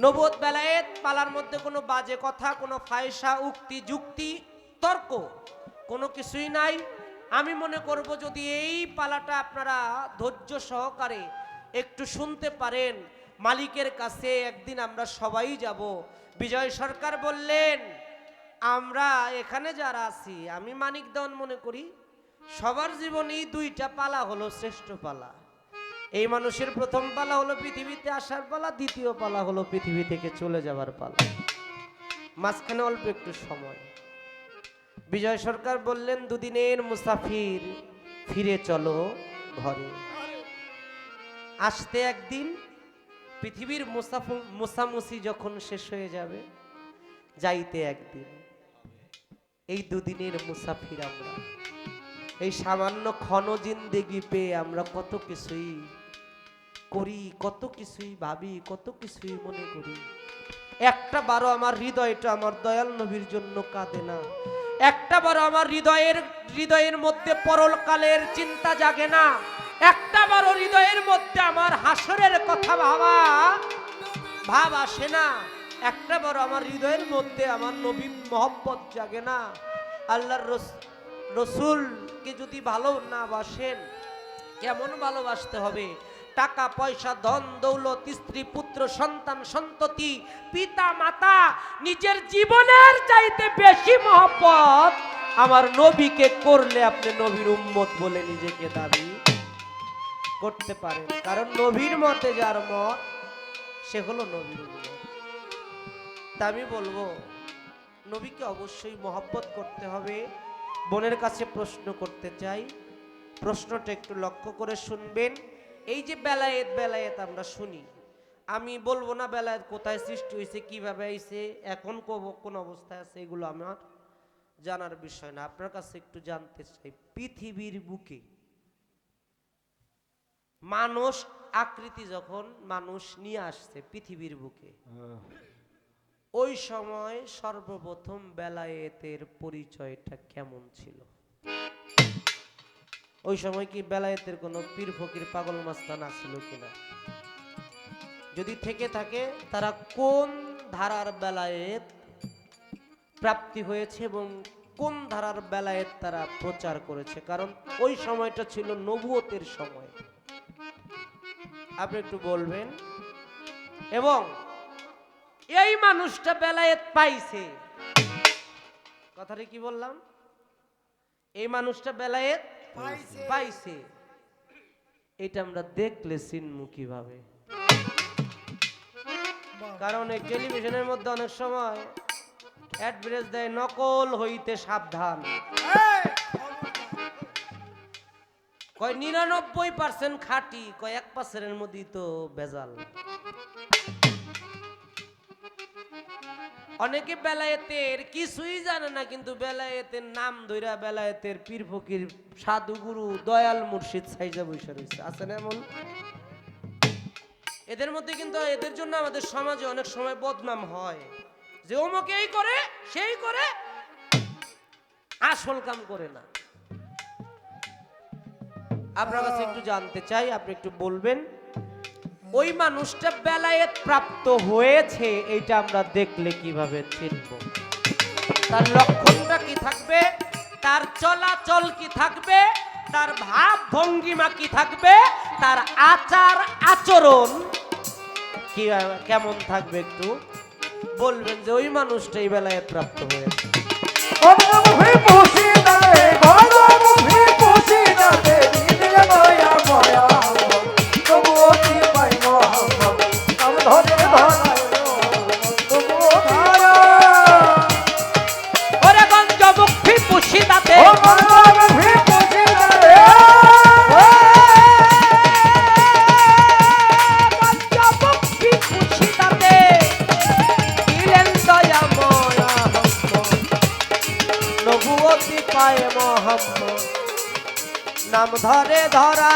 নবুয়ত বেলায়েত পালার মধ্যে কোনো বাজে কথা, কোনো ফায়সা, উক্তি, যুক্তি, তর্ক কোনো কিছুই নাই। আমি মনে করব যদি এই পালাটা আপনারা ধৈর্য সহকারে একটু শুনতে পারেন, মালিকের কাছে একদিন আমরা সবাই যাব। বিজয় সরকার বললেন, আমরা এখানে যারা আছি, আমি মানিক দেওয়ান মনে করি সবার জীবনেই দুইটা পালা হলো শ্রেষ্ঠ পালা। এই মানুষের প্রথম পালা হলো পৃথিবীতে আসার পালা, দ্বিতীয় পালা হলো পৃথিবী থেকে চলে যাওয়ার পালা, মাঝখানে অল্প একটু সময়। বিজয় সরকার বললেন, দুদিনের মুসাফির ফিরে চলো ঘরে। আসতে একদিন, পৃথিবীর মুসামুসি যখন শেষ হয়ে যাবে, যাইতে একদিন। এই দুদিনের মুসাফির আমরা, এই সামান্য ক্ষণ জিন্দেগি পেয়ে আমরা কত কিছুই করি, কত কিছুই ভাবি, কত কিছুই মনে করি। একটা বারো আমার হৃদয়টা আমার দয়াল নবীর জন্য কাঁদে না। একটা বারো আমার হৃদয়ের মধ্যে পরকালের চিন্তা জাগে না। একটা বারো হৃদয়ের মধ্যে আমার হাসরের কথা ভাব আসে না। একটা বারো আমার হৃদয়ের মধ্যে আমার নবী মহব্বত জাগে না। আল্লাহর রসুলকে যদি ভালো না বাসেন, কেমন ভালোবাসতে হবে? টাকা পয়সা, ধন দৌলত, স্ত্রী পুত্র, সন্তান সন্ততি, পিতা মাতা, নিজের জীবনের চাইতে বেশি মহব্বত আমার নবীকে করলে আপনি নবীর উম্মত বলে নিজেকে দাবি করতে পারেন। কারণ নবীর মতে যার মত, সে হলো নবীর উম্মত। তা আমি বলবো, নবীকে অবশ্যই মহব্বত করতে হবে। বোনের কাছে প্রশ্ন করতে চাই, প্রশ্নটা একটু লক্ষ্য করে শুনবেন। এই যে বেলায়েত বেলায়েত আমরা শুনি, আমি বলবো না বেলায়েত কোথায় সৃষ্টি হয়েছে, কিভাবে আইছে, এখন কোন অবস্থায় আছে, এগুলো আমার জানার বিষয় না। আপনার কাছে একটু জানতে চাই, পৃথিবীর বুকে মানুষ আকৃতি যখন মানুষ নিয়ে আসছে পৃথিবীর বুকে, ওই সময় সর্বপ্রথম বেলায়েতের পরিচয়টা কেমন ছিল? ওই সময় কি বেলায়েতের কোনো পীর ফকির পাগল মাস্তান ছিল কিনা? যদি থেকে থাকে, তারা কোন ধারার বেলায়েত প্রাপ্তি হয়েছে এবং কোন ধারার বেলায়েত তারা প্রচার করেছে? কারণ ওই সময়টা ছিল নবুয়তের সময়। আপনি একটু বলবেন। এবং এই মানুষটা বেলায়েত পাইছে, কথাটা কি বললাম? এই মানুষটা বেলায়েত পাইছে, এটা আমরা দেখলে চিনমু কিভাবে? কারণ এই টেলিভিশনের মধ্যে অনেক সময় অ্যাডভার্টাইজ দেয়, নকল হইতে সাবধান। কয় 99% খাঁটি, কয় 1% মধ্যেই তো ভেজাল। অনেকে বেলায়েতের কিছুই জানে না, কিন্তু বেলায়েতের নাম ধইরা বেলায়েতের পীর ফকির, সাধু গুরু, দয়াল মুর্শিদ সাইজা বৈশা রয়েছে, আছে না এমন? এদের মধ্যে কিন্তু এদের জন্য আমাদের সমাজে অনেক সময় বদনাম হয়, যে অমুকে এই করে সেই করে, আসল কাম করে না। আপনার কাছে একটু জানতে চাই, আপনি একটু বলবেন, ওই মানুষটা বেলায়েত প্রাপ্ত হয়েছে, এইটা আমরা দেখলে কিভাবে চিনব? তার লক্ষণটা কি থাকবে, তার চলাচল কি থাকবে, তার ভাব ভঙ্গিমা কি থাকবে, তার আচার আচরণ কি কেমন থাকবে? একটু বলবেন যে ওই মানুষটাই বেলায়েত প্রাপ্ত হয়েছে। নাম ধরে ধরা